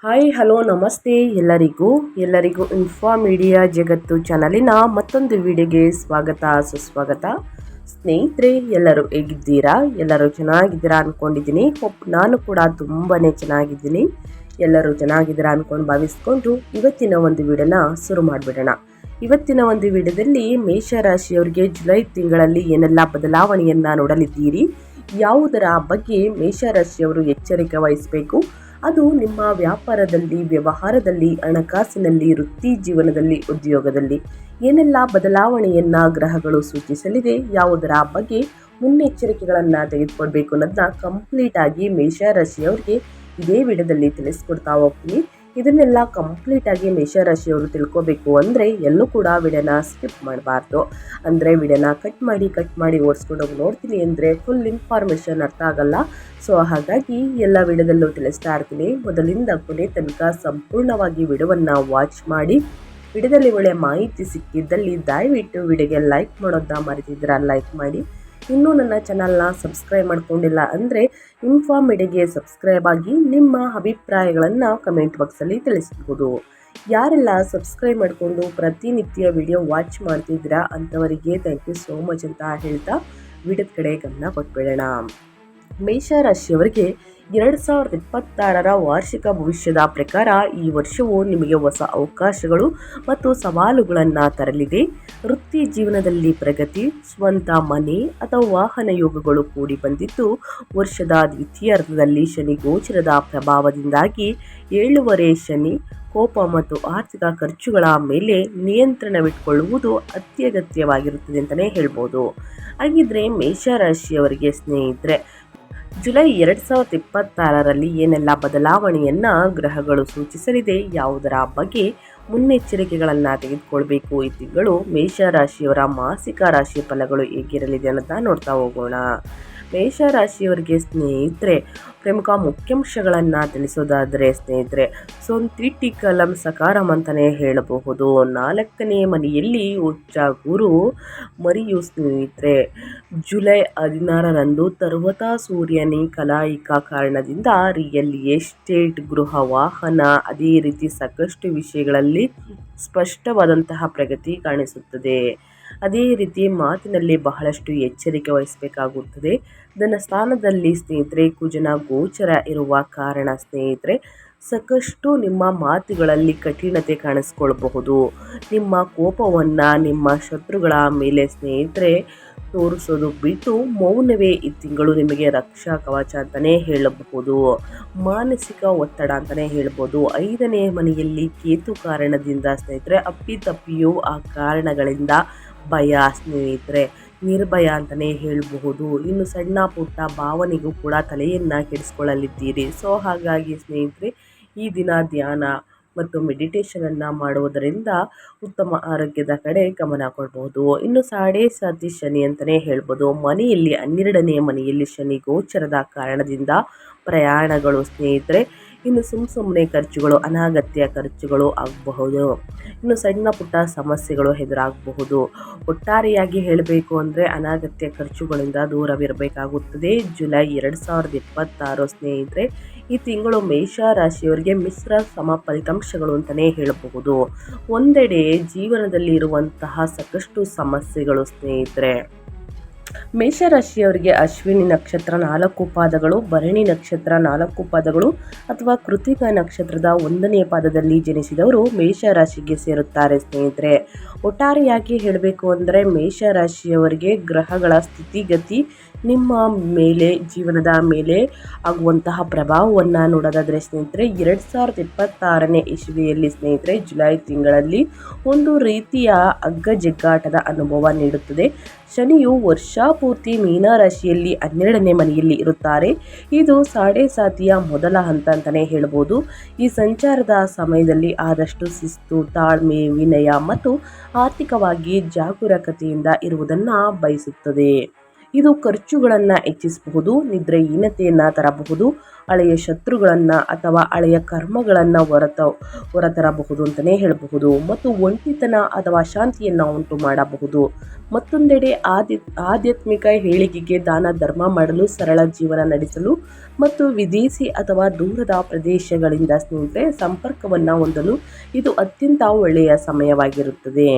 Hi hello ನಮಸ್ತೆ ಎಲ್ಲರಿಗೂ info media ಜಗತ್ತು ಚಾನಲಿನ ಮತ್ತೊಂದು ವಿಡಿಯೋಗೆ ಸ್ವಾಗತ ಸುಸ್ವಾಗತ. ಸ್ನೇಹಿತರೆ, ಎಲ್ಲರೂ ಹೇಗಿದ್ದೀರಾ? ಎಲ್ಲರೂ ಚೆನ್ನಾಗಿದ್ದೀರಾ ಅಂದ್ಕೊಂಡಿದ್ದೀನಿ. ನಾನು ಕೂಡ ತುಂಬಾ ಚೆನ್ನಾಗಿದ್ದೀನಿ. ಎಲ್ಲರೂ ಚೆನ್ನಾಗಿದ್ದೀರಾ ಅಂದ್ಕೊಂಡು ಭಾವಿಸ್ಕೊಂಡು ಇವತ್ತಿನ ಒಂದು ವಿಡಿಯೋನ ಶುರು ಮಾಡಿಬಿಡೋಣ. ಇವತ್ತಿನ ಒಂದು ವಿಡಿಯೋದಲ್ಲಿ ಮೇಷರಾಶಿಯವರಿಗೆ ಜುಲೈ ತಿಂಗಳಲ್ಲಿ ಏನೆಲ್ಲ ಬದಲಾವಣೆಯನ್ನು ನೋಡಲಿದ್ದೀರಿ, ಯಾವುದರ ಬಗ್ಗೆ ಮೇಷರಾಶಿಯವರು ಎಚ್ಚರಿಕೆ ವಹಿಸಬೇಕು, ಅದು ನಿಮ್ಮ ವ್ಯಾಪಾರದಲ್ಲಿ, ವ್ಯವಹಾರದಲ್ಲಿ, ಹಣಕಾಸಿನಲ್ಲಿ, ವೃತ್ತಿ ಜೀವನದಲ್ಲಿ, ಉದ್ಯೋಗದಲ್ಲಿ ಏನೆಲ್ಲ ಬದಲಾವಣೆಯನ್ನು ಗ್ರಹಗಳು ಸೂಚಿಸಲಿದೆ, ಯಾವುದರ ಬಗ್ಗೆ ಮುನ್ನೆಚ್ಚರಿಕೆಗಳನ್ನು ತೆಗೆದುಕೊಳ್ಬೇಕು ಅನ್ನೋದನ್ನ ಕಂಪ್ಲೀಟ್ ಆಗಿ ಮೇಷರಾಶಿಯವರಿಗೆ ಇದೇ ವಿಡಿಯೋದಲ್ಲಿ ತಿಳಿಸ್ಕೊಡ್ತಾ ಹೋಗ್ತೀನಿ. ಇದನ್ನೆಲ್ಲ ಕಂಪ್ಲೀಟ್ ಆಗಿ ಮೇಷರಾಶಿಯವರು ತಿಳ್ಕೊಬೇಕು ಅಂದರೆ ಎಲ್ಲೂ ಕೂಡ ವಿಡಿಯೋನ ಸ್ಕಿಪ್ ಮಾಡಬಾರ್ದು. ಅಂದರೆ ವಿಡಿಯೋನ ಕಟ್ ಮಾಡಿ ಓಡಿಸ್ಕೊಂಡೋಗಿ ನೋಡ್ತೀನಿ ಅಂದರೆ ಫುಲ್ ಇನ್ಫಾರ್ಮೇಷನ್ ಅರ್ಥ ಆಗಲ್ಲ. ಸೊ ಹಾಗಾಗಿ ಎಲ್ಲ ವಿಡಿಯೋದಲ್ಲೂ ತಿಳಿಸ್ತಾ ಇರ್ತೀನಿ. ಮೊದಲಿಂದ ಕೊನೆ ತನಕ ಸಂಪೂರ್ಣವಾಗಿ ವಿಡಿಯೋವನ್ನು ವಾಚ್ ಮಾಡಿ. ವಿಡಿಯೋದಲ್ಲಿ ಒಳ್ಳೆಯ ಮಾಹಿತಿ ಸಿಕ್ಕಿದ್ದಲ್ಲಿ ದಯವಿಟ್ಟು ವಿಡಿಯೋಗೆ ಲೈಕ್ ಮಾಡೋದನ್ನ ಮರೆತಿದ್ದೀರಾ, ಲೈಕ್ ಮಾಡಿ. ಇನ್ನೂ ನನ್ನ ಚಾನಲ್ನ ಸಬ್ಸ್ಕ್ರೈಬ್ ಮಾಡ್ಕೊಂಡಿಲ್ಲ ಅಂದರೆ ಇನ್ಫಾ ಮೀಡಿಯಾಗೆ ಸಬ್ಸ್ಕ್ರೈಬ್ ಆಗಿ ನಿಮ್ಮ ಅಭಿಪ್ರಾಯಗಳನ್ನು ಕಮೆಂಟ್ ಬಾಕ್ಸಲ್ಲಿ ತಿಳಿಸ್ಬೋದು. ಯಾರೆಲ್ಲ ಸಬ್ಸ್ಕ್ರೈಬ್ ಮಾಡಿಕೊಂಡು ಪ್ರತಿನಿತ್ಯ ವಿಡಿಯೋ ವಾಚ್ ಮಾಡ್ತಿದ್ದೀರಾ ಅಂಥವರಿಗೆ ಥ್ಯಾಂಕ್ ಯು ಸೋ ಮಚ್ ಅಂತ ಹೇಳ್ತಾ ವಿಡಿಯೋದ ಕಡೆ ಗಮನ ಕೊಟ್ಬಿಡೋಣ. ಮೇಷರಾಶಿಯವರಿಗೆ 2026 ವಾರ್ಷಿಕ ಭವಿಷ್ಯದ ಪ್ರಕಾರ ಈ ವರ್ಷವು ನಿಮಗೆ ಹೊಸ ಅವಕಾಶಗಳು ಮತ್ತು ಸವಾಲುಗಳನ್ನು ತರಲಿದೆ. ವೃತ್ತಿ ಜೀವನದಲ್ಲಿ ಪ್ರಗತಿ, ಸ್ವಂತ ಮನೆ ಅಥವಾ ವಾಹನ ಯೋಗಗಳು ಕೂಡಿ ಬಂದಿದ್ದು, ವರ್ಷದ ದ್ವಿತೀಯಾರ್ಧದಲ್ಲಿ ಶನಿ ಗೋಚರದ ಪ್ರಭಾವದಿಂದಾಗಿ 7ನೇ ಶನಿ ಕೋಪ ಮತ್ತು ಆರ್ಥಿಕ ಖರ್ಚುಗಳ ಮೇಲೆ ನಿಯಂತ್ರಣವಿಟ್ಟುಕೊಳ್ಳುವುದು ಅತ್ಯಗತ್ಯವಾಗಿರುತ್ತದೆ ಅಂತಲೇ ಹೇಳ್ಬೋದು. ಹಾಗಿದ್ರೆ ಮೇಷರಾಶಿಯವರಿಗೆ ಸ್ನೇಹಿತರೆ, ಜುಲೈ 2026 ಏನೆಲ್ಲ ಬದಲಾವಣೆಯನ್ನು ಗ್ರಹಗಳು ಸೂಚಿಸಲಿದೆ, ಯಾವುದರ ಬಗ್ಗೆ ಮುನ್ನೆಚ್ಚರಿಕೆಗಳನ್ನು ತೆಗೆದುಕೊಳ್ಬೇಕು, ಈ ತಿಂಗಳು ಮೇಷರಾಶಿಯವರ ಮಾಸಿಕ ರಾಶಿ ಫಲಗಳು ಹೇಗಿರಲಿದೆ ಅನ್ನೋದನ್ನ ನೋಡ್ತಾ ಹೋಗೋಣ. ಮೇಷರಾಶಿಯವರಿಗೆ ಸ್ನೇಹಿತರೆ, ಪ್ರಮುಖ ಮುಖ್ಯಾಂಶಗಳನ್ನು ತಿಳಿಸೋದಾದರೆ ಸ್ನೇಹಿತರೆ, ಸೊಂತಿಟ್ಟಿ ಕಲಂ ಸಕಾರಂ ಅಂತಲೇ ಹೇಳಬಹುದು. 4ನೇ ಮನೆಯಲ್ಲಿ ಉಚ್ಚ ಗುರು ಮರಿಯು ಸ್ನೇಹಿತರೆ ಜುಲೈ 16ರಂದು ತರುವತ ಸೂರ್ಯನಿ ಕಲಾಯಿಕ ಕಾರಣದಿಂದ ರಿಯಲ್ ಎಸ್ಟೇಟ್, ಗೃಹ, ವಾಹನ, ಅದೇ ರೀತಿ ಸಾಕಷ್ಟು ವಿಷಯಗಳಲ್ಲಿ ಸ್ಪಷ್ಟವಾದಂತಹ ಪ್ರಗತಿ ಕಾಣಿಸುತ್ತದೆ. ಅದೇ ರೀತಿ ಮಾತಿನಲ್ಲಿ ಬಹಳಷ್ಟು ಎಚ್ಚರಿಕೆ ವಹಿಸಬೇಕಾಗುತ್ತದೆ. ಧನಸ್ಥಾನದಲ್ಲಿ ಸ್ನೇಹಿತರೆ ಕುಜನ ಗೋಚರ ಇರುವ ಕಾರಣ ಸ್ನೇಹಿತರೆ ಸಾಕಷ್ಟು ನಿಮ್ಮ ಮಾತುಗಳಲ್ಲಿ ಕಠಿಣತೆ ಕಾಣಿಸ್ಕೊಳ್ಬಹುದು. ನಿಮ್ಮ ಕೋಪವನ್ನು ನಿಮ್ಮ ಶತ್ರುಗಳ ಮೇಲೆ ಸ್ನೇಹಿತರೆ ತೋರಿಸೋದು ಬಿಟ್ಟು ಮೌನವೇ ಈ ತಿಂಗಳು ನಿಮಗೆ ರಕ್ಷಾ ಕವಚ ಅಂತಲೇ ಹೇಳಬಹುದು. ಮಾನಸಿಕ ಒತ್ತಡ ಅಂತಲೇ ಹೇಳ್ಬೋದು. 5ನೇ ಮನೆಯಲ್ಲಿ ಕೇತು ಕಾರಣದಿಂದ ಸ್ನೇಹಿತರೆ ಅಪ್ಪಿತಪ್ಪಿಯೂ ಆ ಕಾರಣಗಳಿಂದ ಭಯ ಸ್ನೇಹಿತರೆ, ನಿರ್ಭಯ ಅಂತಲೇ ಹೇಳಬಹುದು. ಇನ್ನು ಸಣ್ಣ ಪುಟ್ಟ ಭಾವನೆಗೂ ಕೂಡ ತಲೆಯನ್ನು ಕೆಡಿಸ್ಕೊಳ್ಳಲಿದ್ದೀರಿ. ಸೊ ಹಾಗಾಗಿ ಸ್ನೇಹಿತರೆ, ಈ ದಿನ ಧ್ಯಾನ ಮತ್ತು ಮೆಡಿಟೇಷನನ್ನು ಮಾಡುವುದರಿಂದ ಉತ್ತಮ ಆರೋಗ್ಯದ ಕಡೆ ಗಮನ ಕೊಡಬಹುದು. ಇನ್ನು ಸಾಡೆ ಸಾತಿ ಶನಿ ಅಂತಲೇ ಹೇಳ್ಬೋದು. ಮನೆಯಲ್ಲಿ 12ನೇ ಮನೆಯಲ್ಲಿ ಶನಿ ಗೋಚರದ ಕಾರಣದಿಂದ ಪ್ರಯಾಣಗಳು ಸ್ನೇಹಿತರೆ, ಇನ್ನು ಸುಮ್ಮನೆ ಖರ್ಚುಗಳು, ಅನಗತ್ಯ ಖರ್ಚುಗಳು ಆಗಬಹುದು. ಇನ್ನು ಸಣ್ಣ ಪುಟ್ಟ ಸಮಸ್ಯೆಗಳು ಎದುರಾಗಬಹುದು. ಒಟ್ಟಾರೆಯಾಗಿ ಹೇಳಬೇಕು ಅಂದರೆ ಅನಗತ್ಯ ಖರ್ಚುಗಳಿಂದ ದೂರವಿರಬೇಕಾಗುತ್ತದೆ. ಜುಲೈ 2026 ಸ್ನೇಹಿತರೆ, ಈ ತಿಂಗಳು ಮೇಷರಾಶಿಯವರಿಗೆ ಮಿಶ್ರ ಸಮ ಫಲಿತಾಂಶಗಳು ಅಂತಲೇ ಹೇಳಬಹುದು. ಒಂದೆಡೆ ಜೀವನದಲ್ಲಿ ಇರುವಂತಹ ಸಾಕಷ್ಟು ಸಮಸ್ಯೆಗಳು ಸ್ನೇಹಿತರೆ, ಮೇಷರಾಶಿಯವರಿಗೆ ಅಶ್ವಿನಿ ನಕ್ಷತ್ರ 4 ಪಾದಗಳು, ಭರಣಿ ನಕ್ಷತ್ರ 4 ಪಾದಗಳು ಅಥವಾ ಕೃತಿಕ ನಕ್ಷತ್ರದ 1ನೇ ಪಾದದಲ್ಲಿ ಜನಿಸಿದವರು ಮೇಷರಾಶಿಗೆ ಸೇರುತ್ತಾರೆ ಸ್ನೇಹಿತರೆ. ಒಟ್ಟಾರೆಯಾಗಿ ಹೇಳಬೇಕು ಅಂದರೆ ಮೇಷರಾಶಿಯವರಿಗೆ ಗ್ರಹಗಳ ಸ್ಥಿತಿಗತಿ ನಿಮ್ಮ ಮೇಲೆ, ಜೀವನದ ಮೇಲೆ ಆಗುವಂತಹ ಪ್ರಭಾವವನ್ನು ನೋಡೋದಾದರೆ ಸ್ನೇಹಿತರೆ, 2026ನೇ ಇಸವಿಯಲ್ಲಿ ಸ್ನೇಹಿತರೆ ಜುಲೈ ತಿಂಗಳಲ್ಲಿ ಒಂದು ರೀತಿಯ ಅಗ್ಗಜಗ್ಗಾಟದ ಅನುಭವ ನೀಡುತ್ತದೆ. ಶನಿಯು ವರ್ಷ ಪೂರ್ತಿ ಮೀನರಾಶಿಯಲ್ಲಿ 12ನೇ ಮನೆಯಲ್ಲಿ ಇರುತ್ತಾರೆ. ಇದು ಸಾಡೆ ಸಾತಿಯ ಮೊದಲ ಹಂತ ಅಂತಲೇ ಹೇಳ್ಬೋದು. ಈ ಸಂಚಾರದ ಸಮಯದಲ್ಲಿ ಆದಷ್ಟು ಶಿಸ್ತು, ತಾಳ್ಮೆ, ವಿನಯ ಮತ್ತು ಆರ್ಥಿಕವಾಗಿ ಜಾಗರೂಕತೆಯಿಂದ ಇರುವುದನ್ನು ಬಯಸುತ್ತದೆ. ಇದು ಖರ್ಚುಗಳನ್ನು ಹೆಚ್ಚಿಸಬಹುದು, ನಿದ್ರೆಹೀನತೆಯನ್ನು ತರಬಹುದು, ಹಳೆಯ ಶತ್ರುಗಳನ್ನು ಅಥವಾ ಹಳೆಯ ಕರ್ಮಗಳನ್ನು ಹೊರತರಬಹುದು ಅಂತಲೇ ಹೇಳಬಹುದು ಮತ್ತು ಒಂಟಿತನ ಅಥವಾ ಅಶಾಂತಿಯನ್ನು ಉಂಟು ಮಾಡಬಹುದು. ಮತ್ತೊಂದೆಡೆ ಆಧ್ಯಾತ್ಮಿಕ ಹೇಳಿಕೆಗೆ ದಾನ ಧರ್ಮ ಮಾಡಲು, ಸರಳ ಜೀವನ ನಡೆಸಲು ಮತ್ತು ವಿದೇಶಿ ಅಥವಾ ದೂರದ ಪ್ರದೇಶಗಳಿಂದ ಸ್ನೇಹಿತರೆ ಸಂಪರ್ಕವನ್ನು ಹೊಂದಲು ಇದು ಅತ್ಯಂತ ಒಳ್ಳೆಯ ಸಮಯವಾಗಿರುತ್ತದೆ.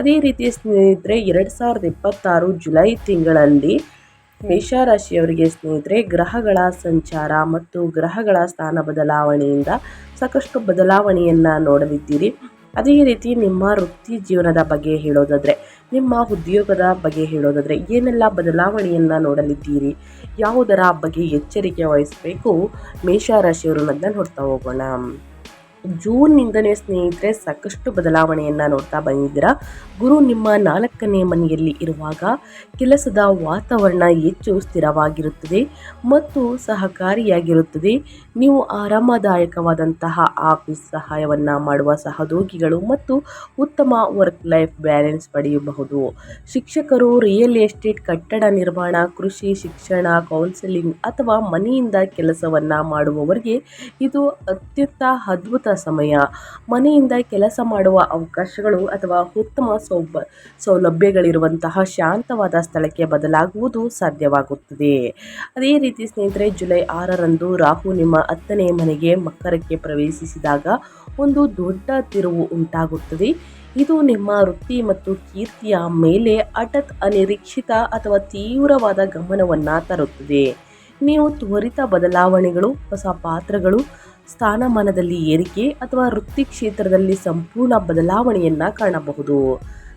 ಅದೇ ರೀತಿ ಸ್ನೇಹಿತರೆ 2026 ಜುಲೈ ತಿಂಗಳಲ್ಲಿ ಮೇಷರಾಶಿಯವರಿಗೆ ಸ್ನೇಹಿತರೆ ಗ್ರಹಗಳ ಸಂಚಾರ ಮತ್ತು ಗ್ರಹಗಳ ಸ್ಥಾನ ಬದಲಾವಣೆಯಿಂದ ಸಾಕಷ್ಟು ಬದಲಾವಣೆಯನ್ನು ನೋಡಲಿದ್ದೀರಿ. ಅದೇ ರೀತಿ ನಿಮ್ಮ ವೃತ್ತಿ ಜೀವನದ ಬಗ್ಗೆ ಹೇಳೋದಾದರೆ, ನಿಮ್ಮ ಉದ್ಯೋಗದ ಬಗ್ಗೆ ಹೇಳೋದಾದರೆ ಏನೆಲ್ಲ ಬದಲಾವಣೆಯನ್ನು ನೋಡಲಿದ್ದೀರಿ, ಯಾವುದರ ಬಗ್ಗೆ ಎಚ್ಚರಿಕೆ ವಹಿಸಬೇಕು ಮೇಷರಾಶಿಯವರು ಅನ್ನೋದನ್ನ ನೋಡ್ತಾ ಹೋಗೋಣ. ಜೂನ್ನಿಂದನೇ ಸ್ನೇಹಿತರೆ ಸಾಕಷ್ಟು ಬದಲಾವಣೆಯನ್ನು ನೋಡ್ತಾ ಬಂದಿದ್ದೀರಾ. ಗುರು ನಿಮ್ಮ 4ನೇ ಮನೆಯಲ್ಲಿ ಇರುವಾಗ ಕೆಲಸದ ವಾತಾವರಣ ಹೆಚ್ಚು ಸ್ಥಿರವಾಗಿರುತ್ತದೆ ಮತ್ತು ಸಹಕಾರಿಯಾಗಿರುತ್ತದೆ. ನೀವು ಆರಾಮದಾಯಕವಾದಂತಹ ಆಫೀಸ್ ಸಹಾಯವನ್ನು ಮಾಡುವ ಸಹೋದ್ಯೋಗಿಗಳು ಮತ್ತು ಉತ್ತಮ ವರ್ಕ್ ಲೈಫ್ ಬ್ಯಾಲೆನ್ಸ್ ಪಡೆಯಬಹುದು. ಶಿಕ್ಷಕರು, ರಿಯಲ್ ಎಸ್ಟೇಟ್, ಕಟ್ಟಡ ನಿರ್ಮಾಣ, ಕೃಷಿ, ಶಿಕ್ಷಣ, ಕೌನ್ಸಿಲಿಂಗ್ ಅಥವಾ ಮನೆಯಿಂದ ಕೆಲಸವನ್ನು ಮಾಡುವವರಿಗೆ ಇದು ಅತ್ಯಂತ ಅದ್ಭುತ ಸಮಯ. ಮನೆಯಿಂದ ಕೆಲಸ ಮಾಡುವ ಅವಕಾಶಗಳು ಅಥವಾ ಉತ್ತಮ ಸೌಲಭ್ಯಗಳಿರುವಂತಹ ಶಾಂತವಾದ ಸ್ಥಳಕ್ಕೆ ಬದಲಾಗುವುದು ಸಾಧ್ಯವಾಗುತ್ತದೆ. ಅದೇ ರೀತಿ ಸ್ನೇಹಿತರೆ ಜುಲೈ 6ರಂದು ರಾಹು ನಿಮ್ಮ 10ನೇ ಮನೆಗೆ ಮಕರಕ್ಕೆ ಪ್ರವೇಶಿಸಿದಾಗ ಒಂದು ದೊಡ್ಡ ತಿರುವು ಉಂಟಾಗುತ್ತದೆ. ಇದು ನಿಮ್ಮ ವೃತ್ತಿ ಮತ್ತು ಕೀರ್ತಿಯ ಮೇಲೆ ಹಠಾತ್, ಅನಿರೀಕ್ಷಿತ ಅಥವಾ ತೀವ್ರವಾದ ಗಮನವನ್ನು ತರುತ್ತದೆ. ನೀವು ತ್ವರಿತ ಬದಲಾವಣೆಗಳು, ಹೊಸ ಪಾತ್ರಗಳು, ಸ್ಥಾನಮಾನದಲ್ಲಿ ಏರಿಕೆ ಅಥವಾ ವೃತ್ತಿ ಕ್ಷೇತ್ರದಲ್ಲಿ ಸಂಪೂರ್ಣ ಬದಲಾವಣೆಯನ್ನು ಕಾಣಬಹುದು.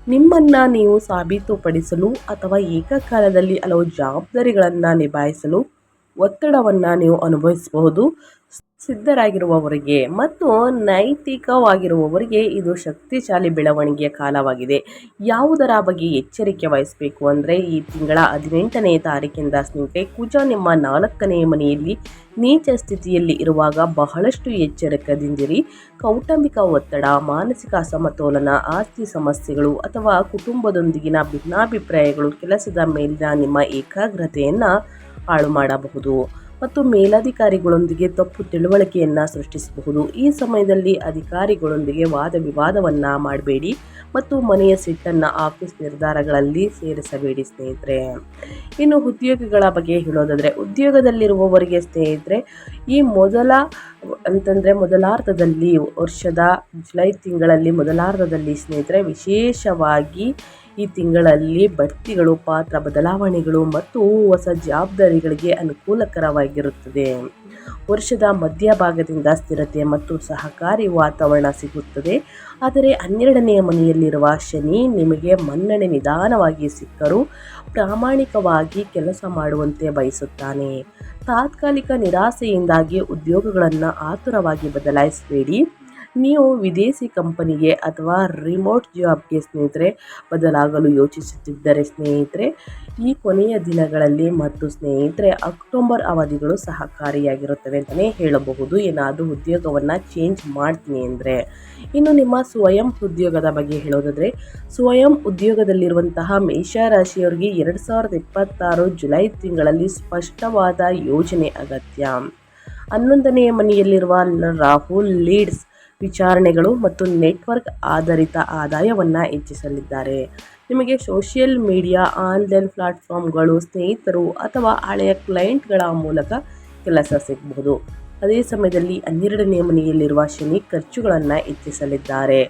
ನಿಮ್ಮನ್ನು ನೀವು ಸಾಬೀತುಪಡಿಸಲು ಅಥವಾ ಏಕಕಾಲದಲ್ಲಿ ಹಲವು ಜವಾಬ್ದಾರಿಗಳನ್ನು ನಿಭಾಯಿಸಲು ಒತ್ತಡವನ್ನು ನೀವು ಅನುಭವಿಸಬಹುದು. ಸಿದ್ಧರಾಗಿರುವವರಿಗೆ ಮತ್ತು ನೈತಿಕವಾಗಿರುವವರಿಗೆ ಇದು ಶಕ್ತಿಶಾಲಿ ಬೆಳವಣಿಗೆಯ ಕಾಲವಾಗಿದೆ. ಯಾವುದರ ಬಗ್ಗೆ ಎಚ್ಚರಿಕೆ ವಹಿಸಬೇಕು ಅಂದರೆ, ಈ ತಿಂಗಳ 18ನೇ ತಾರೀಕಿಂದ ಸ್ನೇಹಿತರೆ ಕುಜ ನಿಮ್ಮ 4ನೇ ಮನೆಯಲ್ಲಿ ನೀಚ ಸ್ಥಿತಿಯಲ್ಲಿ ಇರುವಾಗ ಬಹಳಷ್ಟು ಎಚ್ಚರಿಕೆದಿಂದಿರಿ. ಕೌಟುಂಬಿಕ ಒತ್ತಡ, ಮಾನಸಿಕ ಅಸಮತೋಲನ, ಆಸ್ತಿ ಸಮಸ್ಯೆಗಳು ಅಥವಾ ಕುಟುಂಬದೊಂದಿಗಿನ ಭಿನ್ನಾಭಿಪ್ರಾಯಗಳು ಕೆಲಸದ ಮೇಲಿನ ನಿಮ್ಮ ಏಕಾಗ್ರತೆಯನ್ನು ಹಾಳು ಮಾಡಬಹುದು ಮತ್ತು ಮೇಲಧಿಕಾರಿಗಳೊಂದಿಗೆ ತಪ್ಪು ತಿಳುವಳಿಕೆಯನ್ನು ಸೃಷ್ಟಿಸಬಹುದು. ಈ ಸಮಯದಲ್ಲಿ ಅಧಿಕಾರಿಗಳೊಂದಿಗೆ ವಾದ ವಿವಾದವನ್ನು ಮಾಡಬೇಡಿ ಮತ್ತು ಮನೆಯ ಸಿಟ್ಟನ್ನು ಆಫೀಸ್ ನಿರ್ಧಾರಗಳಲ್ಲಿ ಸೇರಿಸಬೇಡಿ ಸ್ನೇಹಿತರೆ. ಇನ್ನು ಉದ್ಯೋಗಿಗಳ ಬಗ್ಗೆ ಹೇಳೋದಾದರೆ, ಉದ್ಯೋಗದಲ್ಲಿರುವವರಿಗೆ ಸ್ನೇಹಿತರೆ ಈ ಮೊದಲಾರ್ಧದಲ್ಲಿ ವರ್ಷದ ಜುಲೈ ತಿಂಗಳಲ್ಲಿ ಮೊದಲಾರ್ಧದಲ್ಲಿ ಸ್ನೇಹಿತರೆ ವಿಶೇಷವಾಗಿ ಈ ತಿಂಗಳಲ್ಲಿ ಬಡ್ತಿಗಳು, ಪಾತ್ರ ಬದಲಾವಣೆಗಳು ಮತ್ತು ಹೊಸ ಜವಾಬ್ದಾರಿಗಳಿಗೆ ಅನುಕೂಲಕರವಾಗಿರುತ್ತದೆ. ವರ್ಷದ ಮಧ್ಯಭಾಗದಿಂದ ಸ್ಥಿರತೆ ಮತ್ತು ಸಹಕಾರಿ ವಾತಾವರಣ ಸಿಗುತ್ತದೆ. ಆದರೆ 12ನೇ ಮನೆಯಲ್ಲಿರುವ ಶನಿ ನಿಮಗೆ ಮನ್ನಣೆ ನಿಧಾನವಾಗಿ ಸಿಕ್ಕರೂ ಪ್ರಾಮಾಣಿಕವಾಗಿ ಕೆಲಸ ಮಾಡುವಂತೆ ಬಯಸುತ್ತಾನೆ. ತಾತ್ಕಾಲಿಕ ನಿರಾಸೆಯಿಂದಾಗಿ ಉದ್ಯೋಗಗಳನ್ನು ಆತುರವಾಗಿ ಬದಲಾಯಿಸಬೇಡಿ. ನೀವು ವಿದೇಶಿ ಕಂಪನಿಗೆ ಅಥವಾ ರಿಮೋಟ್ ಜಾಬ್ಗೆ ಸ್ನೇಹಿತರೆ ಬದಲಾಗಲು ಯೋಚಿಸುತ್ತಿದ್ದರೆ ಸ್ನೇಹಿತರೆ ಈ ಕೊನೆಯ ದಿನಗಳಲ್ಲಿ ಮತ್ತು ಸ್ನೇಹಿತರೆ ಅಕ್ಟೋಬರ್ ಅವಧಿಗಳು ಸಹಕಾರಿಯಾಗಿರುತ್ತವೆ ಅಂತಲೇ ಹೇಳಬಹುದು, ಏನಾದರೂ ಉದ್ಯೋಗವನ್ನು ಚೇಂಜ್ ಮಾಡ್ತೀನಿ ಅಂದರೆ. ಇನ್ನು ನಿಮ್ಮ ಸ್ವಯಂ ಉದ್ಯೋಗದ ಬಗ್ಗೆ ಹೇಳೋದಾದರೆ, ಸ್ವಯಂ ಉದ್ಯೋಗದಲ್ಲಿರುವಂತಹ ಮೇಷರಾಶಿಯವರಿಗೆ 2026 ಜುಲೈ ತಿಂಗಳಲ್ಲಿ ಸ್ಪಷ್ಟವಾದ ಯೋಜನೆ ಅಗತ್ಯ. 11ನೇ ಮನೆಯಲ್ಲಿರುವ ರಾಹು ಲೀಡ್ಸ್, ವಿಚಾರಣೆಗಳು ಮತ್ತು ನೆಟ್ವರ್ಕ್ ಆಧಾರಿತ ಆದಾಯವನ್ನು ಹೆಚ್ಚಿಸಲಿದ್ದಾರೆ. ನಿಮಗೆ ಸೋಷಿಯಲ್ ಮೀಡಿಯಾ, ಆನ್ಲೈನ್ ಪ್ಲಾಟ್ಫಾರ್ಮ್ಗಳು, ಸ್ನೇಹಿತರು ಅಥವಾ ಹಳೆಯ ಕ್ಲೈಂಟ್ಗಳ ಮೂಲಕ ಕೆಲಸ ಸಿಗಬಹುದು. ಅದೇ ಸಮಯದಲ್ಲಿ 12ನೇ ಮನೆಯಲ್ಲಿರುವ ಶನಿ ಖರ್ಚುಗಳನ್ನು ಹೆಚ್ಚಿಸಲಿದ್ದಾರೆ.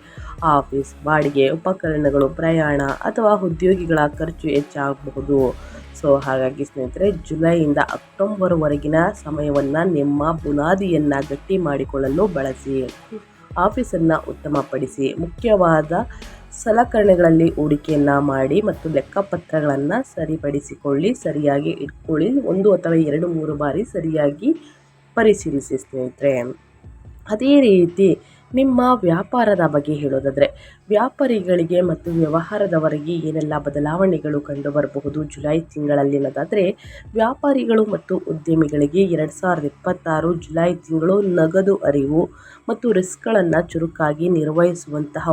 ಆಫೀಸ್ ಬಾಡಿಗೆ, ಉಪಕರಣಗಳು, ಪ್ರಯಾಣ ಅಥವಾ ಉದ್ಯೋಗಿಗಳ ಖರ್ಚು ಹೆಚ್ಚಾಗಬಹುದು. ಹಾಗಾಗಿ ಸ್ನೇಹಿತರೆ ಜುಲೈಯಿಂದ ಅಕ್ಟೋಬರ್ವರೆಗಿನ ಸಮಯವನ್ನು ನಿಮ್ಮ ಬುನಾದಿಯನ್ನು ಗಟ್ಟಿ ಮಾಡಿಕೊಳ್ಳಲು ಬಳಸಿ. ಆಫೀಸನ್ನು ಉತ್ತಮಪಡಿಸಿ, ಮುಖ್ಯವಾದ ಸಲಕರಣೆಗಳಲ್ಲಿ ಹೂಡಿಕೆಯನ್ನು ಮಾಡಿ ಮತ್ತು ಲೆಕ್ಕಪತ್ರಗಳನ್ನು ಸರಿಪಡಿಸಿಕೊಳ್ಳಿ, ಸರಿಯಾಗಿ ಇಟ್ಕೊಳ್ಳಿ. 1 ಅಥವಾ 2, 3 ಬಾರಿ ಸರಿಯಾಗಿ ಪರಿಶೀಲಿಸಿ ಸ್ನೇಹಿತರೆ. ಅದೇ ರೀತಿ ನಿಮ್ಮ ವ್ಯಾಪಾರದ ಬಗ್ಗೆ ಹೇಳೋದಾದರೆ, ವ್ಯಾಪಾರಿಗಳಿಗೆ ಮತ್ತು ವ್ಯವಹಾರದವರಿಗೆ ಏನೆಲ್ಲ ಬದಲಾವಣೆಗಳು ಕಂಡುಬರಬಹುದು ಜುಲೈ ತಿಂಗಳಲ್ಲಿ ಅನ್ನೋದಾದರೆ, ವ್ಯಾಪಾರಿಗಳು ಮತ್ತು ಉದ್ಯಮಿಗಳಿಗೆ 2026 ಜುಲೈ ತಿಂಗಳು ನಗದು ಅರಿವು ಮತ್ತು ರಿಸ್ಕ್ಗಳನ್ನು ಚುರುಕಾಗಿ ನಿರ್ವಹಿಸುವಂತಹ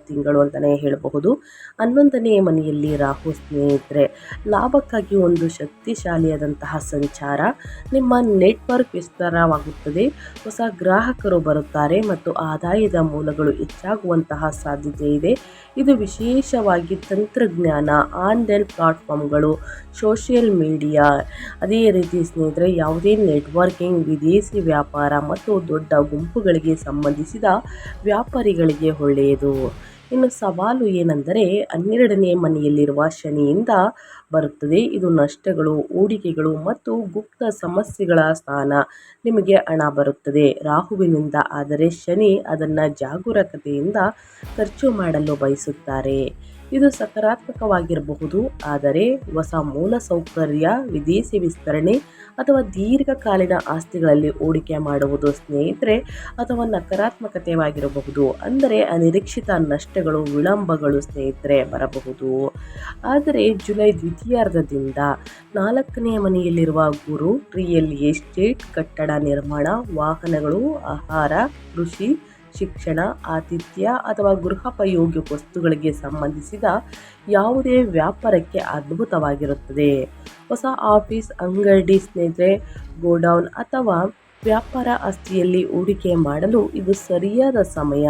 ತಿಂಗಳು ಅಂತಲೇ ಹೇಳಬಹುದು. 11ನೇ ಮನೆಯಲ್ಲಿ ರಾಹು ಸ್ನೇಹಿತರೆ ಲಾಭಕ್ಕಾಗಿ ಒಂದು ಶಕ್ತಿಶಾಲಿಯಾದಂತಹ ಸಂಚಾರ. ನಿಮ್ಮ ನೆಟ್ವರ್ಕ್ ವಿಸ್ತಾರವಾಗುತ್ತದೆ, ಹೊಸ ಗ್ರಾಹಕರು ಬರುತ್ತಾರೆ ಮತ್ತು ಆದಾಯದ ಮೂಲಗಳು ಹೆಚ್ಚಾಗುವಂತಹ ಸಾಧ್ಯತೆ ಇದೆ. ಇದು ವಿಶೇಷವಾಗಿ ತಂತ್ರಜ್ಞಾನ, ಆನ್ಲೈನ್ ಪ್ಲಾಟ್ಫಾರ್ಮ್ಗಳು, ಸೋಷಿಯಲ್ ಮೀಡಿಯಾ, ಅದೇ ರೀತಿ ಸ್ನೇಹಿತರೆ ಯಾವುದೇ ನೆಟ್ವರ್ಕಿಂಗ್, ವಿದೇಶಿ ವ್ಯಾಪಾರ ಮತ್ತು ದೊಡ್ಡ ಗುಂಪುಗಳಿಗೆ ಸಂಬಂಧಿಸಿದ ವ್ಯಾಪಾರಿಗಳಿಗೆ ಒಳ್ಳೆಯದು. ಇನ್ನು ಸವಾಲು ಏನೆಂದರೆ 12ನೇ ಮನೆಯಲ್ಲಿರುವ ಶನಿಯಿಂದ ಬರುತ್ತದೆ. ಇದು ನಷ್ಟಗಳು, ಹೂಡಿಕೆಗಳು ಮತ್ತು ಗುಪ್ತ ಸಮಸ್ಯೆಗಳ ಸ್ಥಾನ. ನಿಮಗೆ ಹಣ ಬರುತ್ತದೆ ರಾಹುವಿನಿಂದ, ಆದರೆ ಶನಿ ಅದನ್ನು ಜಾಗರೂಕತೆಯಿಂದ ಖರ್ಚು ಮಾಡಲು ಬಯಸುತ್ತಾರೆ. ಇದು ಸಕಾರಾತ್ಮಕವಾಗಿರಬಹುದು, ಆದರೆ ಹೊಸ ಮೂಲಸೌಕರ್ಯ, ವಿದೇಶಿ ವಿಸ್ತರಣೆ ಅಥವಾ ದೀರ್ಘಕಾಲೀನ ಆಸ್ತಿಗಳಲ್ಲಿ ಹೂಡಿಕೆ ಮಾಡುವುದು ಸ್ನೇಹಿತರೆ ಅಥವಾ ನಕಾರಾತ್ಮಕತೆಯಾಗಿರಬಹುದು. ಅಂದರೆ ಅನಿರೀಕ್ಷಿತ ನಷ್ಟಗಳು, ವಿಳಂಬಗಳು ಸ್ನೇಹಿತರೆ ಬರಬಹುದು. ಆದರೆ ಜುಲೈ ದ್ವಿತೀಯಾರ್ಧದಿಂದ 4ನೇ ಮನೆಯಲ್ಲಿರುವ ಗುರು ರಿಯಲ್ ಎಸ್ಟೇಟ್, ಕಟ್ಟಡ ನಿರ್ಮಾಣ, ವಾಹನಗಳು, ಆಹಾರ, ಕೃಷಿ, ಶಿಕ್ಷಣ, ಆತಿಥ್ಯ ಅಥವಾ ಗೃಹೋಪಯೋಗಿ ವಸ್ತುಗಳಿಗೆ ಸಂಬಂಧಿಸಿದ ಯಾವುದೇ ವ್ಯಾಪಾರಕ್ಕೆ ಅದ್ಭುತವಾಗಿರುತ್ತದೆ. ಹೊಸ ಆಫೀಸ್, ಅಂಗಡಿ ಸ್ನೇಹಿತರೆ, ಗೋಡೌನ್ ಅಥವಾ ವ್ಯಾಪಾರ ಆಸ್ತಿಯಲ್ಲಿ ಹೂಡಿಕೆ ಮಾಡಲು ಇದು ಸರಿಯಾದ ಸಮಯ.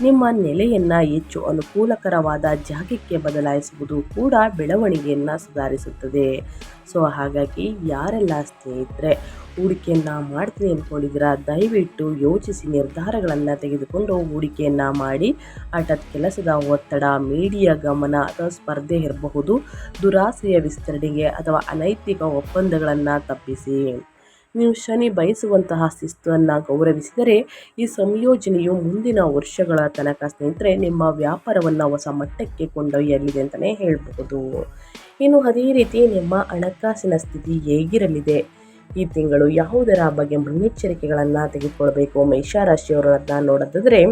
ನಿಮ್ಮ ನೆಲೆಯನ್ನು ಹೆಚ್ಚು ಅನುಕೂಲಕರವಾದ ಜಾಗಕ್ಕೆ ಬದಲಾಯಿಸುವುದು ಕೂಡ ಬೆಳವಣಿಗೆಯನ್ನು ಸುಧಾರಿಸುತ್ತದೆ. ಸೊ ಹಾಗಾಗಿ ಯಾರೆಲ್ಲ ಸ್ನೇಹಿತರೆ ಹೂಡಿಕೆಯನ್ನು ಮಾಡ್ತೀನಿ ಅಂದ್ಕೊಂಡಿದ್ದೀರಾ, ದಯವಿಟ್ಟು ಯೋಚಿಸಿ ನಿರ್ಧಾರಗಳನ್ನು ತೆಗೆದುಕೊಂಡು ಹೂಡಿಕೆಯನ್ನು ಮಾಡಿ. ಹಠಾತ ಕೆಲಸದ ಒತ್ತಡ, ಮೀಡಿಯಾ ಗಮನ ಅಥವಾ ಸ್ಪರ್ಧೆ ಇರಬಹುದು. ದುರಾಸೆಯ ವಿಸ್ತರಣೆಗೆ ಅಥವಾ ಅನೈತಿಕ ಒಪ್ಪಂದಗಳನ್ನು ತಪ್ಪಿಸಿ. ನೀವು ಶನಿ ಬಯಸುವಂತಹ ಶಿಸ್ತನ್ನು ಗೌರವಿಸಿದರೆ ಈ ಸಂಯೋಜನೆಯು ಮುಂದಿನ ವರ್ಷಗಳ ತನಕ ಸ್ನೇಹಿತರೆ ನಿಮ್ಮ ವ್ಯಾಪಾರವನ್ನು ಹೊಸ ಮಟ್ಟಕ್ಕೆ ಕೊಂಡೊಯ್ಯಲಿದೆ ಅಂತಲೇ ಹೇಳಬಹುದು. ಇನ್ನು ಅದೇ ರೀತಿ ನಿಮ್ಮ ಹಣಕಾಸಿನ ಸ್ಥಿತಿ ಹೇಗಿರಲಿದೆ ಈ ತಿಂಗಳು, ಯಾವುದರ ಬಗ್ಗೆ ಮುನ್ನೆಚ್ಚರಿಕೆಗಳನ್ನು ತೆಗೆದುಕೊಳ್ಬೇಕು ಮೇಷರಾಶಿಯವರನ್ನ ನೋಡೋದಾದರೆ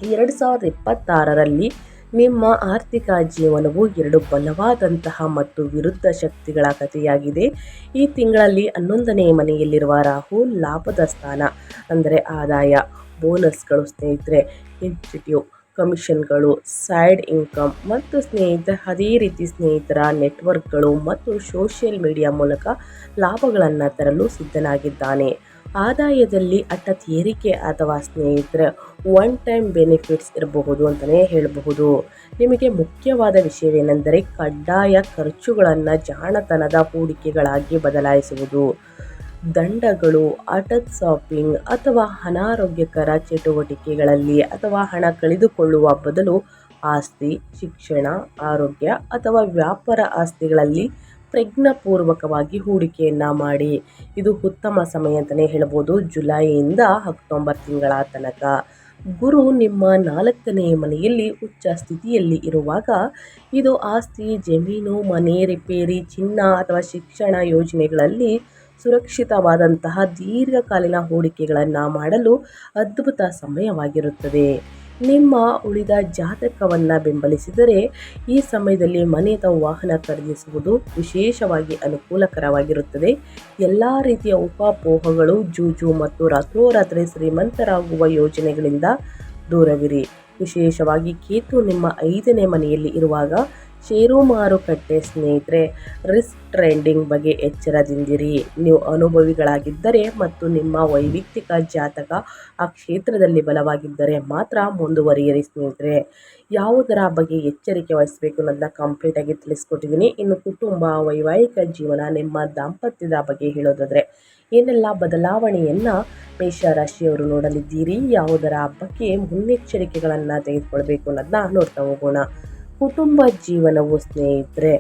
2026ರಲ್ಲಿ ನಿಮ್ಮ ಆರ್ಥಿಕ ಜೀವನವು 2 ಬಲವಾದಂತಹ ಮತ್ತು ವಿರುದ್ಧ ಶಕ್ತಿಗಳ ಕಥೆಯಾಗಿದೆ. ಈ ತಿಂಗಳಲ್ಲಿ 11ನೇ ಮನೆಯಲ್ಲಿರುವ ರಾಹು ಲಾಭದ ಸ್ಥಾನ, ಅಂದರೆ ಆದಾಯ, ಬೋನಸ್ಗಳು ಸ್ನೇಹಿತರೆ, ಇನ್ಸೆಂಟಿವ್, ಕಮಿಷನ್ಗಳು, ಸೈಡ್ ಇನ್ಕಮ್ ಮತ್ತು ಅದೇ ರೀತಿ ಸ್ನೇಹಿತರ ನೆಟ್ವರ್ಕ್ಗಳು ಮತ್ತು ಸೋಷಿಯಲ್ ಮೀಡಿಯಾ ಮೂಲಕ ಲಾಭಗಳನ್ನು ತರಲು ಸಿದ್ಧನಾಗಿದ್ದಾನೆ. ಆದಾಯದಲ್ಲಿ ಹಠಾತ್ ಏರಿಕೆ ಅಥವಾ ಸ್ನೇಹಿತರೆ ಒನ್ ಟೈಮ್ ಬೆನಿಫಿಟ್ಸ್ ಇರಬಹುದು ಅಂತಲೇ ಹೇಳಬಹುದು. ನಿಮಗೆ ಮುಖ್ಯವಾದ ವಿಷಯವೇನೆಂದರೆ ಕಡ್ಡಾಯ ಖರ್ಚುಗಳನ್ನು ಜಾಣತನದ ಹೂಡಿಕೆಗಳಾಗಿ ಬದಲಾಯಿಸುವುದು. ದಂಡಗಳು, ಹಠಾತ್ ಶಾಪಿಂಗ್ ಅಥವಾ ಅನಾರೋಗ್ಯಕರ ಚಟುವಟಿಕೆಗಳಲ್ಲಿ ಅಥವಾ ಹಣ ಕಳೆದುಕೊಳ್ಳುವ ಬದಲು ಆಸ್ತಿ, ಶಿಕ್ಷಣ, ಆರೋಗ್ಯ ಅಥವಾ ವ್ಯಾಪಾರ ಆಸ್ತಿಗಳಲ್ಲಿ ಪ್ರಜ್ಞಾಪೂರ್ವಕವಾಗಿ ಹೂಡಿಕೆಯನ್ನು ಮಾಡಿ. ಇದು ಉತ್ತಮ ಸಮಯ ಅಂತಲೇ ಹೇಳ್ಬೋದು. ಜುಲೈಯಿಂದ ಅಕ್ಟೋಬರ್ ತಿಂಗಳ ತನಕ ಗುರು ನಿಮ್ಮ 4ನೇ ಮನೆಯಲ್ಲಿ ಉಚ್ಚ ಸ್ಥಿತಿಯಲ್ಲಿ ಇರುವಾಗ ಇದು ಆಸ್ತಿ, ಜಮೀನು, ಮನೆ ರಿಪೇರಿ, ಚಿನ್ನ ಅಥವಾ ಶಿಕ್ಷಣ ಯೋಜನೆಗಳಲ್ಲಿ ಸುರಕ್ಷಿತವಾದಂತಹ ದೀರ್ಘಕಾಲೀನ ಹೂಡಿಕೆಗಳನ್ನು ಮಾಡಲು ಅದ್ಭುತ ಸಮಯವಾಗಿರುತ್ತದೆ. ನಿಮ್ಮ ಉಳಿದ ಜಾತಕವನ್ನು ಬೆಂಬಲಿಸಿದರೆ ಈ ಸಮಯದಲ್ಲಿ ಮನೆ ಅಥವಾ ವಾಹನ ಖರೀದಿಸುವುದು ವಿಶೇಷವಾಗಿ ಅನುಕೂಲಕರವಾಗಿರುತ್ತದೆ. ಎಲ್ಲ ರೀತಿಯ ಉಪಪೋಹಗಳು, ಜೂಜು ಮತ್ತು ರಾತ್ರೋರಾತ್ರಿ ಶ್ರೀಮಂತರಾಗುವ ಯೋಜನೆಗಳಿಂದ ದೂರವಿರಿ. ವಿಶೇಷವಾಗಿ ಕೇತು ನಿಮ್ಮ 5ನೇ ಮನೆಯಲ್ಲಿ ಇರುವಾಗ ಷೇರು ಮಾರುಕಟ್ಟೆ ಸ್ನೇಹಿತರೆ ರಿಸ್ಕ್ ಟ್ರೇಡಿಂಗ್ ಬಗ್ಗೆ ಎಚ್ಚರದಿಂದಿರಿ. ನೀವು ಅನುಭವಿಗಳಾಗಿದ್ದರೆ ಮತ್ತು ನಿಮ್ಮ ವೈಯಕ್ತಿಕ ಜಾತಕ ಆ ಕ್ಷೇತ್ರದಲ್ಲಿ ಬಲವಾಗಿದ್ದರೆ ಮಾತ್ರ ಮುಂದುವರಿಯಿರಿ ಸ್ನೇಹಿತರೆ. ಯಾವುದರ ಬಗ್ಗೆ ಎಚ್ಚರಿಕೆ ವಹಿಸಬೇಕು ಅನ್ನೋದನ್ನ ಕಂಪ್ಲೀಟಾಗಿ ತಿಳಿಸ್ಕೊಟ್ಟಿದ್ದೀನಿ. ಇನ್ನು ಕುಟುಂಬ, ವೈವಾಹಿಕ ಜೀವನ, ನಿಮ್ಮ ದಾಂಪತ್ಯದ ಬಗ್ಗೆ ಹೇಳೋದಾದರೆ ಏನೆಲ್ಲ ಬದಲಾವಣೆಯನ್ನು ಮೇಷರಾಶಿಯವರು ನೋಡಲಿದ್ದೀರಿ, ಯಾವುದರ ಬಗ್ಗೆ ಮುನ್ನೆಚ್ಚರಿಕೆಗಳನ್ನು ತೆಗೆದುಕೊಳ್ಬೇಕು ಅನ್ನೋದನ್ನ ನೋಡ್ತಾ ಹೋಗೋಣ. ಕುಟುಂಬ ಜೀವನವು ಸ್ನೇಹಿತರೆ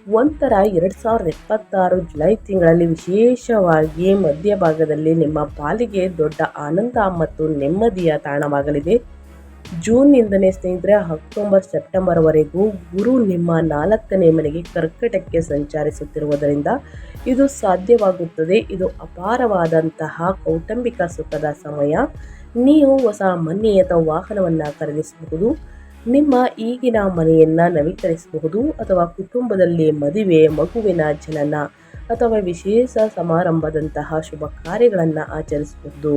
ಒಂಥರ 2026 ಜುಲೈ ತಿಂಗಳಲ್ಲಿ ವಿಶೇಷವಾಗಿ ಮಧ್ಯಭಾಗದಲ್ಲಿ ನಿಮ್ಮ ಪಾಲಿಗೆ ದೊಡ್ಡ ಆನಂದ ಮತ್ತು ನೆಮ್ಮದಿಯ ತಾಣವಾಗಲಿದೆ. ಜೂನ್ನಿಂದನೇ ಸ್ನೇಹಿತರೆ ಅಕ್ಟೋಬರ್, ಸೆಪ್ಟೆಂಬರ್ವರೆಗೂ ಗುರು ನಿಮ್ಮ 4ನೇ ಮನೆಗೆ ಕರ್ಕಟಕ್ಕೆ ಸಂಚರಿಸುತ್ತಿರುವುದರಿಂದ ಇದು ಸಾಧ್ಯವಾಗುತ್ತದೆ. ಇದು ಅಪಾರವಾದಂತಹ ಕೌಟುಂಬಿಕ ಸುಖದ ಸಮಯ. ನೀವು ಹೊಸ ಮನೆ ಅಥವಾ ವಾಹನವನ್ನು ಖರೀದಿಸಬಹುದು, ನಿಮ್ಮ ಈಗಿನ ಮನೆಯನ್ನು ನವೀಕರಿಸಬಹುದು ಅಥವಾ ಕುಟುಂಬದಲ್ಲಿ ಮದುವೆ, ಮಗುವಿನ ಜನನ ಅಥವಾ ವಿಶೇಷ ಸಮಾರಂಭದಂತಹ ಶುಭ ಕಾರ್ಯಗಳನ್ನು ಆಚರಿಸಬಹುದು.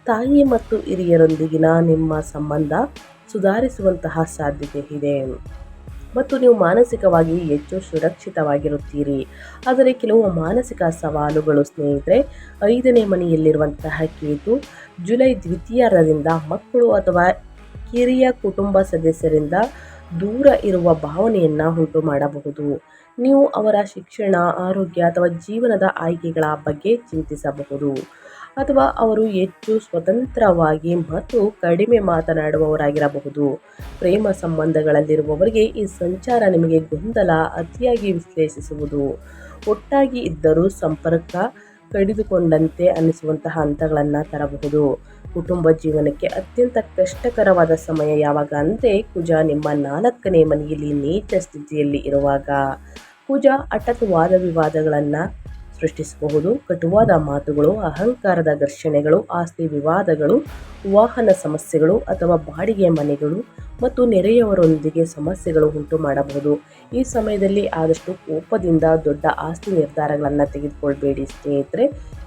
ತಾಯಿ ಮತ್ತು ಹಿರಿಯರೊಂದಿಗಿನ ನಿಮ್ಮ ಸಂಬಂಧ ಸುಧಾರಿಸುವಂತಹ ಸಾಧ್ಯತೆ ಇದೆ. ಮತ್ತು ನೀವು ಮಾನಸಿಕವಾಗಿ ಹೆಚ್ಚು ಸುರಕ್ಷಿತವಾಗಿರುತ್ತೀರಿ. ಆದರೆ ಕೆಲವು ಮಾನಸಿಕ ಸವಾಲುಗಳು ಸ್ನೇಹಿತರೆ, 5ನೇ ಮನೆಯಲ್ಲಿರುವಂತಹ ಕೇತು ಜುಲೈ ದ್ವಿತೀಯಾರ್ಧದಿಂದ ಮಕ್ಕಳು ಅಥವಾ ಕಿರಿಯ ಕುಟುಂಬ ಸದಸ್ಯರಿಂದ ದೂರ ಇರುವ ಭಾವನೆಯನ್ನು ಉಂಟು ಮಾಡಬಹುದು. ನೀವು ಅವರ ಶಿಕ್ಷಣ, ಆರೋಗ್ಯ ಅಥವಾ ಜೀವನದ ಆಯ್ಕೆಗಳ ಬಗ್ಗೆ ಚಿಂತಿಸಬಹುದು. ಅಥವಾ ಅವರು ಹೆಚ್ಚು ಸ್ವತಂತ್ರವಾಗಿ ಮತ್ತು ಕಡಿಮೆ ಮಾತನಾಡುವವರಾಗಿರಬಹುದು. ಪ್ರೇಮ ಸಂಬಂಧಗಳಲ್ಲಿರುವವರಿಗೆ ಈ ಸಂಚಾರ ನಿಮಗೆ ಗೊಂದಲ, ಅತಿಯಾಗಿ ವಿಶ್ಲೇಷಿಸುವುದು, ಒಟ್ಟಾಗಿ ಇದ್ದರೂ ಸಂಪರ್ಕ ಕಡಿದುಕೊಂಡಂತೆ ಅನಿಸುವಂತಹ ಹಂತಗಳನ್ನು ತರಬಹುದು. ಕುಟುಂಬ ಜೀವನಕ್ಕೆ ಅತ್ಯಂತ ಕಷ್ಟಕರವಾದ ಸಮಯ ಯಾವಾಗ ಅಂದರೆ ಕುಜ ನಿಮ್ಮ 4ನೇ ಮನೆಯಲ್ಲಿ ನೀಚ ಸ್ಥಿತಿಯಲ್ಲಿ ಇರುವಾಗ. ಕುಜ ಹಠಾತ್ ವಾದ ವಿವಾದಗಳನ್ನು ಸೃಷ್ಟಿಸಬಹುದು. ಕಟುವಾದ ಮಾತುಗಳು, ಅಹಂಕಾರದ ಘರ್ಷಣೆಗಳು, ಆಸ್ತಿ ವಿವಾದಗಳು, ವಾಹನ ಸಮಸ್ಯೆಗಳು ಅಥವಾ ಬಾಡಿಗೆ ಮನೆಗಳು ಮತ್ತು ನೆರೆಯವರೊಂದಿಗೆ ಸಮಸ್ಯೆಗಳು ಉಂಟು ಮಾಡಬಹುದು. ಈ ಸಮಯದಲ್ಲಿ ಆದಷ್ಟು ಕೋಪದಿಂದ ದೊಡ್ಡ ಆಸ್ತಿ ನಿರ್ಧಾರಗಳನ್ನು ತೆಗೆದುಕೊಳ್ಬೇಡಿ ಸ್ನೇಹಿತರೆ.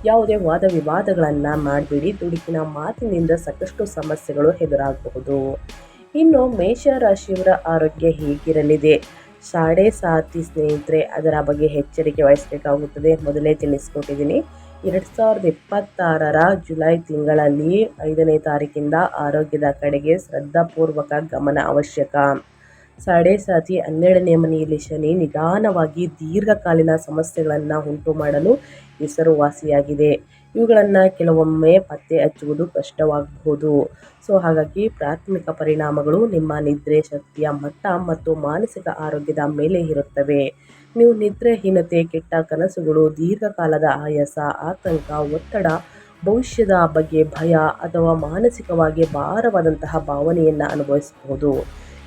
ಯಾವುದೇ ವಾದ ವಿವಾದಗಳನ್ನು ಮಾಡಬೇಡಿ. ದುಡುಕಿನ ಮಾತಿನಿಂದ ಸಾಕಷ್ಟು ಸಮಸ್ಯೆಗಳು ಎದುರಾಗಬಹುದು. ಇನ್ನು ಮೇಷರಾಶಿಯವರ ಆರೋಗ್ಯ ಹೇಗಿರಲಿದೆ? ಸಾಡೆ ಸಾತಿ ಸ್ನೇಹಿತರೆ, ಅದರ ಬಗ್ಗೆ ಎಚ್ಚರಿಕೆ ವಹಿಸಬೇಕಾಗುತ್ತದೆ. ಮೊದಲೇ ತಿಳಿಸ್ಕೊಟ್ಟಿದ್ದೀನಿ. 2026 ಜುಲೈ ತಿಂಗಳಲ್ಲಿ 5ನೇ ತಾರೀಕಿಂದ ಆರೋಗ್ಯದ ಕಡೆಗೆ ಶ್ರದ್ಧಾಪೂರ್ವಕ ಗಮನ ಅವಶ್ಯಕ. ಸಾಡೆ ಸಾತಿ 12ನೇ ಮನೆಯಲ್ಲಿ ಶನಿ ನಿಧಾನವಾಗಿ ದೀರ್ಘಕಾಲೀನ ಸಮಸ್ಯೆಗಳನ್ನು ಉಂಟು ಮಾಡಲು ಹೆಸರುವಾಸಿಯಾಗಿದೆ. ಇವುಗಳನ್ನು ಕೆಲವೊಮ್ಮೆ ಪತ್ತೆ ಹಚ್ಚುವುದು ಕಷ್ಟವಾಗಬಹುದು. ಹಾಗಾಗಿ ಪ್ರಾಥಮಿಕ ಪರಿಣಾಮಗಳು ನಿಮ್ಮ ನಿದ್ರೆ ಶಕ್ತಿಯ ಮಟ್ಟ ಮತ್ತು ಮಾನಸಿಕ ಆರೋಗ್ಯದ ಮೇಲೆ ಇರುತ್ತವೆ. ನೀವು ನಿದ್ರೆಹೀನತೆ, ಕೆಟ್ಟ ಕನಸುಗಳು, ದೀರ್ಘಕಾಲದ ಆಯಾಸ, ಆತಂಕ, ಒತ್ತಡ, ಭವಿಷ್ಯದ ಬಗ್ಗೆ ಭಯ ಅಥವಾ ಮಾನಸಿಕವಾಗಿ ಭಾರವಾದಂತಹ ಭಾವನೆಯನ್ನು ಅನುಭವಿಸಬಹುದು.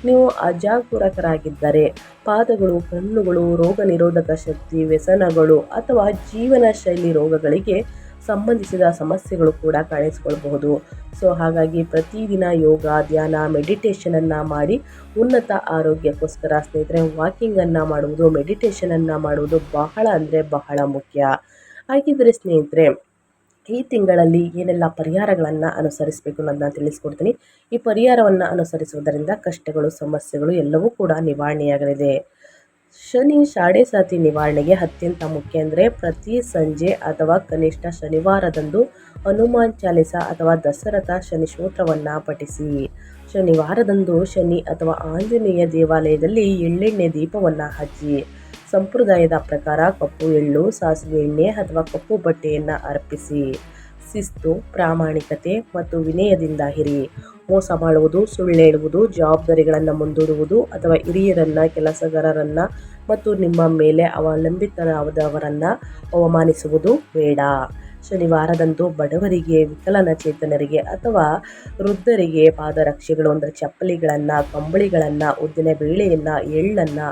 ನೀವು ಅಜಾಗರೂಕರಾಗಿದ್ದರೆ ಪಾದಗಳು, ಕಣ್ಣುಗಳು, ರೋಗ ನಿರೋಧಕ ಶಕ್ತಿ, ವ್ಯಸನಗಳು ಅಥವಾ ಜೀವನ ಶೈಲಿ ರೋಗಗಳಿಗೆ ಸಂಬಂಧಿಸಿದ ಸಮಸ್ಯೆಗಳು ಕೂಡ ಕಾಣಿಸಿಕೊಳ್ಳಬಹುದು. ಹಾಗಾಗಿ ಪ್ರತಿದಿನ ಯೋಗ, ಧ್ಯಾನ, ಮೆಡಿಟೇಷನನ್ನು ಮಾಡಿ ಉನ್ನತ ಆರೋಗ್ಯಕ್ಕೋಸ್ಕರ ಸ್ನೇಹಿತರೆ ವಾಕಿಂಗನ್ನು ಮಾಡುವುದು, ಮೆಡಿಟೇಷನನ್ನು ಮಾಡುವುದು ಬಹಳ ಅಂದರೆ ಬಹಳ ಮುಖ್ಯ. ಹಾಗಿದ್ದರೆ ಸ್ನೇಹಿತರೆ, ಈ ತಿಂಗಳಲ್ಲಿ ಏನೆಲ್ಲ ಪರಿಹಾರಗಳನ್ನು ಅನುಸರಿಸಬೇಕು ಅನ್ನೋದನ್ನ ತಿಳಿಸ್ಕೊಡ್ತೀನಿ. ಈ ಪರಿಹಾರವನ್ನು ಅನುಸರಿಸುವುದರಿಂದ ಕಷ್ಟಗಳು, ಸಮಸ್ಯೆಗಳು ಎಲ್ಲವೂ ಕೂಡ ನಿವಾರಣೆಯಾಗಲಿದೆ. ಶನಿ ಸಾಡೆ ಸಾತಿ ನಿವಾರಣೆಗೆ ಅತ್ಯಂತ ಮುಖ್ಯ ಅಂದರೆ ಪ್ರತಿ ಸಂಜೆ ಅಥವಾ ಕನಿಷ್ಠ ಶನಿವಾರದಂದು ಹನುಮಾನ್ ಚಾಲಿಸ ಅಥವಾ ದಶರಥ ಶನಿ ಸ್ತೋತ್ರವನ್ನು ಪಠಿಸಿ. ಶನಿವಾರದಂದು ಶನಿ ಅಥವಾ ಆಂಜನೇಯ ದೇವಾಲಯದಲ್ಲಿ ಎಳ್ಳೆಣ್ಣೆ ದೀಪವನ್ನು ಹಚ್ಚಿ. ಸಂಪ್ರದಾಯದ ಪ್ರಕಾರ ಕಪ್ಪು ಎಳ್ಳು, ಸಾಸಿವೆ ಎಣ್ಣೆ ಅಥವಾ ಕಪ್ಪು ಬಟ್ಟೆಯನ್ನು ಅರ್ಪಿಸಿ. ಶಿಸ್ತು, ಪ್ರಾಮಾಣಿಕತೆ ಮತ್ತು ವಿನಯದಿಂದ ಇರಿ. ಮೋಸ ಮಾಡುವುದು, ಸುಳ್ಳು ಹೇಳುವುದು, ಜವಾಬ್ದಾರಿಗಳನ್ನು ಮುಂದೂಡುವುದು ಅಥವಾ ಹಿರಿಯರನ್ನು, ಕೆಲಸಗಾರರನ್ನು ಮತ್ತು ನಿಮ್ಮ ಮೇಲೆ ಅವಲಂಬಿತರಾದವರನ್ನು ಅವಮಾನಿಸುವುದು ಬೇಡ. ಶನಿವಾರದಂದು ಬಡವರಿಗೆ, ವಿಕಲಚೇತನರಿಗೆ ಅಥವಾ ವೃದ್ಧರಿಗೆ ಪಾದರಕ್ಷೆಗಳು ಅಂದರೆ ಚಪ್ಪಲಿಗಳನ್ನು, ಕಂಬಳಿಗಳನ್ನು, ಉದ್ದಿನ ಬೇಳೆಯನ್ನು, ಎಳ್ಳನ್ನು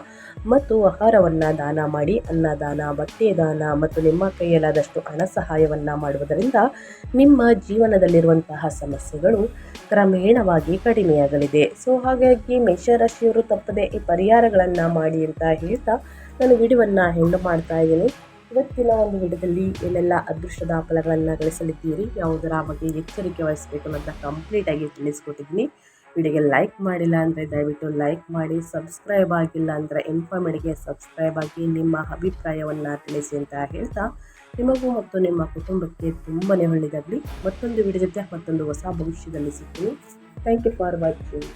ಮತ್ತು ಆಹಾರವನ್ನು ದಾನ ಮಾಡಿ. ಅನ್ನದಾನ, ಬಟ್ಟೆ ದಾನ ಮತ್ತು ನಿಮ್ಮ ಕೈಯಲ್ಲಾದಷ್ಟು ಹಣ ಸಹಾಯವನ್ನು ಮಾಡುವುದರಿಂದ ನಿಮ್ಮ ಜೀವನದಲ್ಲಿರುವಂತಹ ಸಮಸ್ಯೆಗಳು ಕ್ರಮೇಣವಾಗಿ ಕಡಿಮೆಯಾಗಲಿದೆ. ಹಾಗಾಗಿ ಮೇಷರಾಶಿಯವರು ತಪ್ಪದೆ ಈ ಪರಿಹಾರಗಳನ್ನು ಮಾಡಿ ಅಂತ ಹೇಳ್ತಾ ನಾನು ವಿಡಿಯೋವನ್ನು ಎಂಡ್ ಮಾಡ್ತಾ ಇದ್ದೀನಿ. ಇವತ್ತಿನ ಒಂದು ವಿಡಿಯೋದಲ್ಲಿ ಏನೆಲ್ಲ ಅದೃಷ್ಟದ ಫಲಗಳನ್ನು ಗಳಿಸಲಿದ್ದೀರಿ, ಯಾವುದರ ಬಗ್ಗೆ ಎಚ್ಚರಿಕೆ ವಹಿಸಬೇಕು ಅನ್ನೋದನ್ನ ಕಂಪ್ಲೀಟಾಗಿ ತಿಳಿಸ್ಕೊಟ್ಟಿದ್ದೀನಿ. ವಿಡಿಯೋಗೆ ಲೈಕ್ ಮಾಡಿಲ್ಲ ಅಂದರೆ ದಯವಿಟ್ಟು ಲೈಕ್ ಮಾಡಿ, ಸಬ್ಸ್ಕ್ರೈಬ್ ಆಗಿಲ್ಲ ಅಂದರೆ ಇನ್ಫಾರ್ಮೇಟಿಗೆ ಸಬ್ಸ್ಕ್ರೈಬ್ ಆಗಿ ನಿಮ್ಮ ಅಭಿಪ್ರಾಯವನ್ನು ತಿಳಿಸಿ ಅಂತ ಹೇಳ್ತಾ ನಿಮಗೂ ಮತ್ತು ನಿಮ್ಮ ಕುಟುಂಬಕ್ಕೆ ತುಂಬಾ ಒಳ್ಳೆಯದಾಗಲಿ. ಮತ್ತೊಂದು ವಿಡಿಯೋ ಜೊತೆ ಮತ್ತೊಂದು ಹೊಸ ಭವಿಷ್ಯದಲ್ಲಿ ಸಿಗ್ತೀನಿ. Thank you for watching.